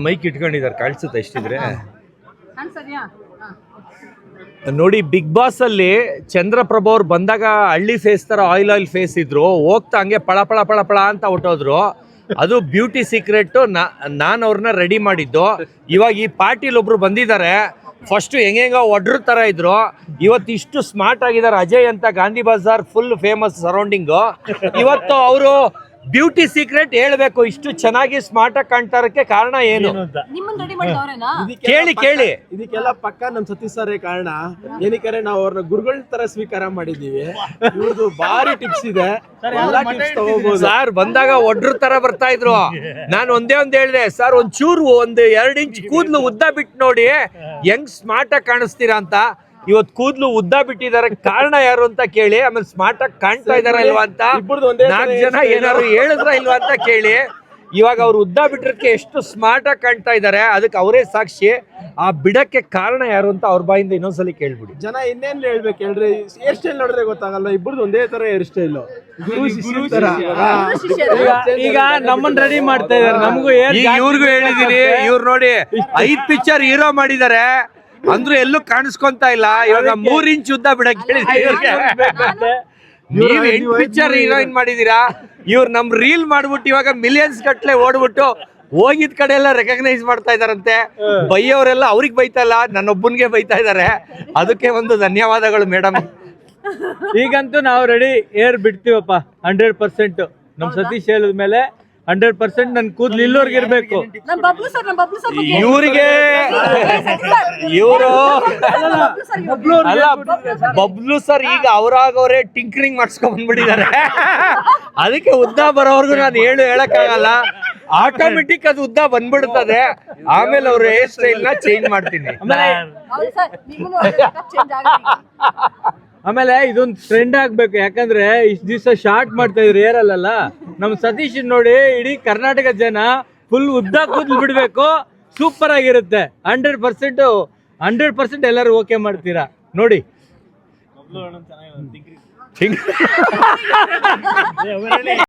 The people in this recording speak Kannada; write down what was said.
ಮೈಕ್ ಇಟ್ಕೊಂಡಿದ್ದಾರೆ, ಕಾಣಿಸುತ್ತೆ ಎಷ್ಟಿದ್ರೆ ನೋಡಿ. ಬಿಗ್ ಬಾಸ್ ಅಲ್ಲಿ ಚಂದ್ರಪ್ರಭು ಅವ್ರು ಬಂದಾಗ ಹಳ್ಳಿ ಫೇಸ್ ತರ ಆಯಿಲ್ ಫೇಸ್ ಇದ್ರು, ಹೋಗ್ತಾ ಹಂಗೆ ಪಳ ಪಳ ಪಳ ಪಳ ಅಂತ ಹೊಟ್ಟೋದ್ರು. ಅದು ಬ್ಯೂಟಿ ಸೀಕ್ರೆಟ್. ನಾನು ಅವ್ರನ್ನ ರೆಡಿ ಮಾಡಿದ್ದು. ಇವಾಗ ಈ ಪಾರ್ಟಿಲಿ ಒಬ್ರು ಬಂದಿದ್ದಾರೆ, ಫಸ್ಟ್ ಹೆಂಗ ಒಡ್ರ ತರ ಇದ್ರು, ಇವತ್ತು ಇಷ್ಟು ಸ್ಮಾರ್ಟ್ ಆಗಿದ್ದಾರೆ. ಅಜಯ್ ಅಂತ, Gandhi Bazaar full famous surrounding. ಇವತ್ತು ಅವರು ಬ್ಯೂಟಿ ಸೀಕ್ರೆಟ್ ಹೇಳ್ಬೇಕು, ಇಷ್ಟು ಚೆನ್ನಾಗಿ ಸ್ಮಾರ್ಟ್ ಆಗಿ ಕಾಣ್ತಾ ಇರಕ್ಕೆ ಕಾರಣ ಏನು? ಕೇಳಿ. ಇದಕ್ಕೆಲ್ಲ ಪಕ್ಕ ನಮ್ ಸತೀಶ್ ಸರ್ ಕಾರಣ. ಏನಕ್ಕೆ ನಾವು ಅವ್ರನ್ನ ಗುರುಗಳ ತರ ಸ್ವೀಕಾರ ಮಾಡಿದೀವಿ. ಇವ್ರದ್ದು ಭಾರಿ ಟಿಪ್ಸ್ ಇದೆ, ಸರ್. ಬಂದಾಗ ಒಡ್ರ ತರ ಬರ್ತಾ ಇದ್ರು. ನಾನು ಒಂದೇ ಹೇಳ್ದೆ, ಸರ್ ಒಂಚೂರು 1-2 ಇಂಚ್ ಕೂದ್ಲು ಉದ್ದ ಬಿಟ್ಟು ನೋಡಿ ಹೆಂಗ್ ಸ್ಮಾರ್ಟ್ ಆಗಿ ಕಾಣಿಸ್ತೀರಾ ಅಂತ. ಇವತ್ತು ಕೂದ್ಲು ಉದ್ದ ಬಿಟ್ಟಿದ್ದಾರೆ, ಕಾರಣ ಯಾರು ಅಂತ ಕೇಳಿ. ಆಮೇಲೆ ಸ್ಮಾರ್ಟ್ ಆಗಿ ಕಾಣ್ತಾ ಇದಾರ ಇಲ್ವಾ ಅಂತ 4 ಜನ ಏನಾದ್ರು ಹೇಳಿದ್ರ ಇಲ್ವಾ ಅಂತ ಕೇಳಿ. ಇವಾಗ ಅವ್ರು ಉದ್ದ ಬಿಟ್ಟಿರಕ್ಕೆ ಎಷ್ಟು ಸ್ಮಾರ್ಟ್ ಆಗಿ ಕಾಣ್ತಾ ಇದಾರೆ, ಅದಕ್ಕೆ ಅವರೇ ಸಾಕ್ಷಿ. ಆ ಬಿಡಕ್ಕೆ ಕಾರಣ ಯಾರು ಅಂತ ಅವ್ರ ಬಾಯಿಂದ ಇನ್ನೊಂದ್ಸಲಿ ಕೇಳ್ಬಿಡಿ. ಜನ ಇನ್ನೇನ್ ಹೇಳ್ಬೇಕು ಹೇಳ್ರಿ, ಹೇರ್ ಸ್ಟೈಲ್ ನೋಡಿದ್ರೆ ಗೊತ್ತಾಗಲ್ಲ, ಇಬ್ಬರದು ಒಂದೇ ತರ ಹೇರ್ ಸ್ಟೈಲ್. ಈಗ ನಮ್ಮನ್ನ ರೆಡಿ ಮಾಡ್ತಾ ಇದಾರೆ, ನಮಗೂ ಇವ್ರಿಗೂ ಹೇಳಿದೀನಿ. ಇವ್ರು ನೋಡಿ 5 ಪಿಕ್ಚರ್ ಹೀರೋ ಮಾಡಿದ್ದಾರೆ, ಅಂದ್ರೂ ಎಲ್ಲೂ ಕಾಣಿಸ್ಕೊಂತ ಇಲ್ಲ. ಇವಾಗ 3 ಇಂಚ್ ಉದ್ದ ಬಿಡಕ್ ಹೇಳಿದೀವಿ. ನೀವ್ 8 ಪಿಕ್ಚರ್ ಹೀರೋಯಿನ್ ಮಾಡಿದೀರಾ. ಇವ್ರು ನಮ್ ರೀಲ್ ಮಾಡ್ಬಿಟ್ಟು ಇವಾಗ ಮಿಲಿಯನ್ಸ್ ಗಟ್ಲೆ ಓಡ್ಬಿಟ್ಟು ಹೋಗಿದ್ ಕಡೆ ಎಲ್ಲ ರೆಕಗ್ನೈಸ್ ಮಾಡ್ತಾ ಇದಾರಂತೆ. ಬೈಯವರೆಲ್ಲ ಅವ್ರಿಗೆ ಬೈತಾ ಇಲ್ಲ, ನನ್ನೊಬ್ಬನ್ಗೆ ಬೈತಾ ಇದಾರೆ. ಅದಕ್ಕೆ ಒಂದು ಧನ್ಯವಾದಗಳು ಮೇಡಮ್. ಈಗಂತೂ ನಾವು ರೆಡಿ, ಏರ್ ಬಿಡ್ತೀವಪ್ಪ 100%. ನಮ್ ಸತೀಶ್ ಹೇಳಿದ್ಮೇಲೆ 100% ನನ್ ಕೂದ್ಲು ಇಲ್ಲೋರ್ಗೆ ಇರ್ಬೇಕು. ಇವ್ರಿಗೆ ಇವರು ಬಬ್ಲು ಸರ್ ಈಗ ಅವ್ರಾಗವ್ರೆ ಟಿಂಕರಿಂಗ್ ಮಾಡ್ಸ್ಕೊಂಡ್ ಬಂದ್ಬಿಟ್ಟಿದ್ದಾರೆ. ಅದಕ್ಕೆ ಉದ್ದ ಬರೋವರ್ಗು ನಾನು ಹೇಳಕ್ಕಾಗಲ್ಲ. ಆಟೋಮೆಟಿಕ್ ಅದು ಉದ್ದ ಬಂದ್ಬಿಡ್ತದೆ. ಆಮೇಲೆ ಅವ್ರ ಹೇರ್ ಸ್ಟೈಲ್ ನ ಚೇಂಜ್ ಮಾಡ್ತೀನಿ. ಆಮೇಲೆ ಇದೊಂದು ಟ್ರೆಂಡ್ ಆಗ್ಬೇಕು, ಯಾಕಂದ್ರೆ ಇಷ್ಟ ದಿವಸ ಶಾರ್ಟ್ ಮಾಡ್ತಾ ಇದ್ರು ಏರಲ್ಲ. ನಮ್ ಸತೀಶ್ ನೋಡಿ ಇಡೀ ಕರ್ನಾಟಕ ಜನ ಫುಲ್ ಉದ್ದ ಕೂದಲು ಬಿಡ್ಬೇಕು, ಸೂಪರ್ ಆಗಿರುತ್ತೆ. 100% ಎಲ್ಲರೂ ಓಕೆ ಮಾಡ್ತೀರಾ ನೋಡಿ.